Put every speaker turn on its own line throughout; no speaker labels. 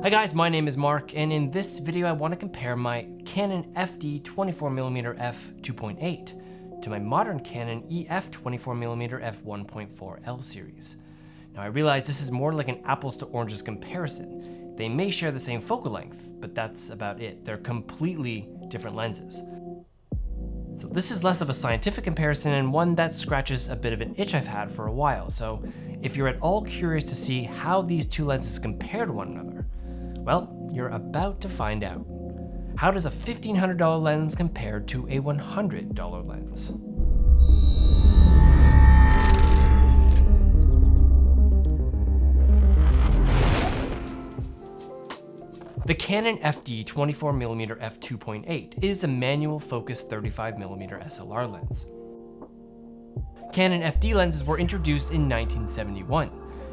Hi guys, my name is Mark, and in this video I want to compare my Canon FD 24mm f2.8 to my modern Canon EF 24mm f1.4 L series. Now I realize this is more like an apples to oranges comparison. They may share the same focal length, but that's about it. They're completely different lenses. So this is less of a scientific comparison and one that scratches a bit of an itch I've had for a while. So if you're at all curious to see how these two lenses compare to one another, well, you're about to find out. How does a $1,500 lens compare to a $100 lens? The Canon FD 24mm f2.8 is a manual focus 35mm SLR lens. Canon FD lenses were introduced in 1971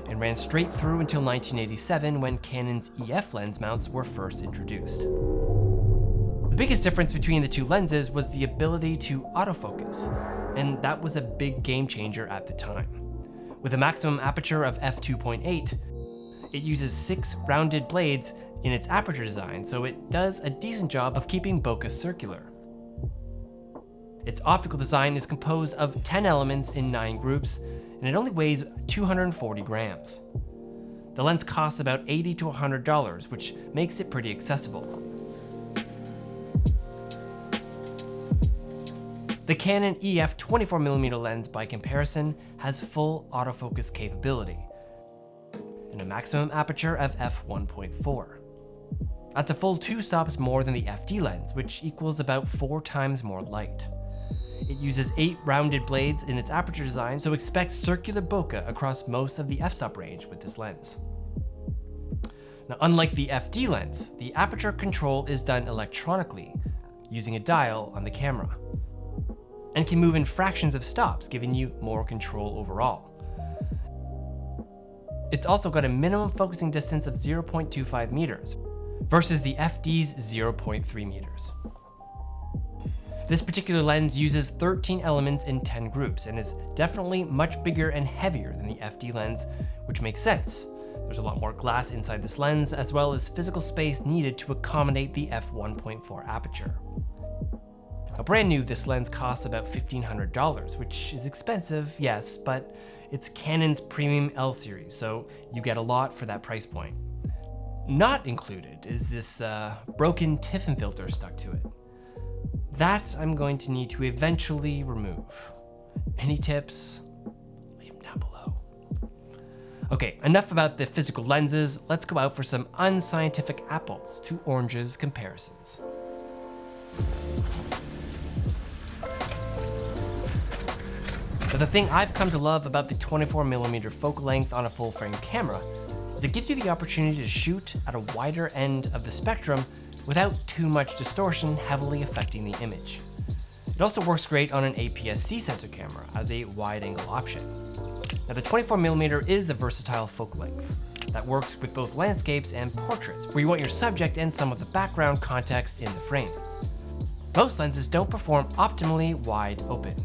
and ran straight through until 1987 when Canon's EF lens mounts were first introduced. The biggest difference between the two lenses was the ability to autofocus, and that was a big game changer at the time. With a maximum aperture of f2.8, it uses 6 rounded blades in its aperture design, so it does a decent job of keeping bokeh circular. Its optical design is composed of 10 elements in 9 groups, and it only weighs 240 grams. The lens costs about $80 to $100, which makes it pretty accessible. The Canon EF 24mm lens, by comparison, has full autofocus capability and a maximum aperture of f1.4. That's a full 2 stops more than the FD lens, which equals about 4 times more light. It uses 8 rounded blades in its aperture design, so expect circular bokeh across most of the f-stop range with this lens. Now, unlike the FD lens, the aperture control is done electronically using a dial on the camera, and can move in fractions of stops, giving you more control overall. It's also got a minimum focusing distance of 0.25 meters versus the FD's 0.3 meters. This particular lens uses 13 elements in 10 groups and is definitely much bigger and heavier than the FD lens, which makes sense. There's a lot more glass inside this lens, as well as physical space needed to accommodate the f1.4 aperture. Now, brand new, this lens costs about $1,500, which is expensive, yes, but it's Canon's premium L series, so you get a lot for that price point. Not included is this broken Tiffin filter stuck to it. That I'm going to need to eventually remove. Any tips? Leave them down below. Okay, enough about the physical lenses. Let's go out for some unscientific apples to oranges comparisons. But the thing I've come to love about the 24mm focal length on a full frame camera is it gives you the opportunity to shoot at a wider end of the spectrum without too much distortion heavily affecting the image. It also works great on an APS-C sensor camera as a wide-angle option. Now, the 24mm is a versatile focal length that works with both landscapes and portraits, where you want your subject and some of the background context in the frame. Most lenses don't perform optimally wide open,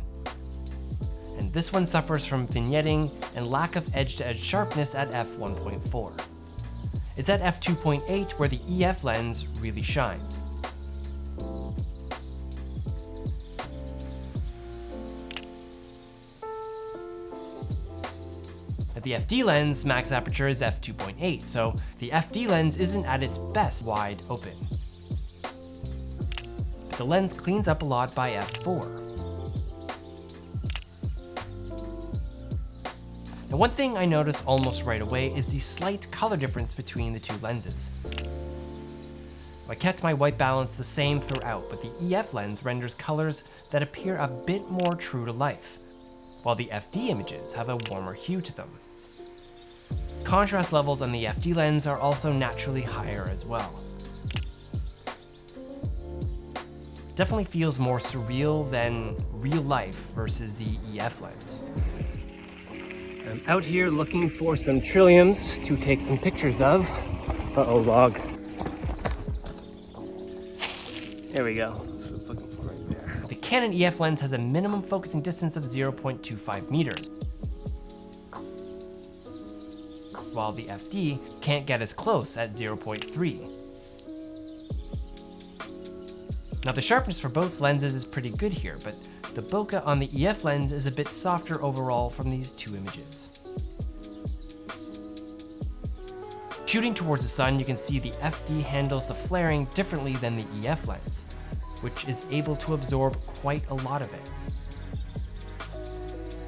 and this one suffers from vignetting and lack of edge-to-edge sharpness at f1.4. It's at f2.8 where the EF lens really shines. At the FD lens, max aperture is f2.8, so the FD lens isn't at its best wide open. But the lens cleans up a lot by f4. Now, one thing I noticed almost right away is the slight color difference between the two lenses. I kept my white balance the same throughout, but the EF lens renders colors that appear a bit more true to life, while the FD images have a warmer hue to them. Contrast levels on the FD lens are also naturally higher as well. Definitely feels more surreal than real life versus the EF lens. I'm out here looking for some trilliums to take some pictures of. Uh-oh, log. There we go. That's what I was looking for right there. The Canon EF lens has a minimum focusing distance of 0.25 meters. while the FD can't get as close at 0.3. Now the sharpness for both lenses is pretty good here, but the bokeh on the EF lens is a bit softer overall from these two images. Shooting towards the sun, you can see the FD handles the flaring differently than the EF lens, which is able to absorb quite a lot of it.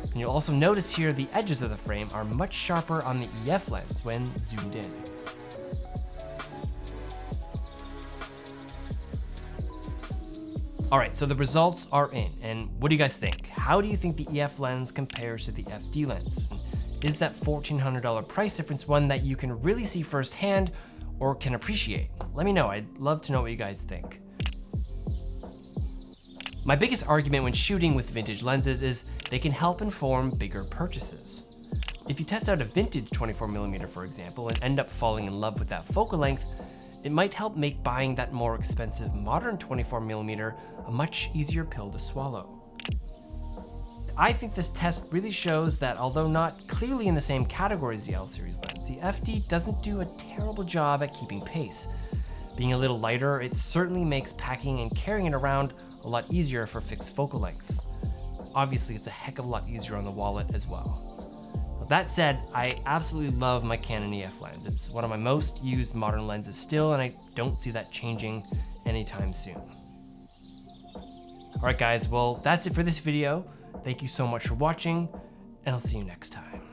And you'll also notice here the edges of the frame are much sharper on the EF lens when zoomed in. All right, so the results are in, and what do you guys think? How do you think the EF lens compares to the FD lens? And is that $1,400 price difference one that you can really see firsthand or can appreciate? Let me know, I'd love to know what you guys think. My biggest argument when shooting with vintage lenses is they can help inform bigger purchases. If you test out a vintage 24mm, for example, and end up falling in love with that focal length, it might help make buying that more expensive modern 24mm a much easier pill to swallow. I think this test really shows that although not clearly in the same category as the L series lens, the FD doesn't do a terrible job at keeping pace. Being a little lighter, it certainly makes packing and carrying it around a lot easier for fixed focal length. Obviously, it's a heck of a lot easier on the wallet as well. That said, I absolutely love my Canon EF lens. It's one of my most used modern lenses still, and I don't see that changing anytime soon. All right, guys, well, that's it for this video. Thank you so much for watching, and I'll see you next time.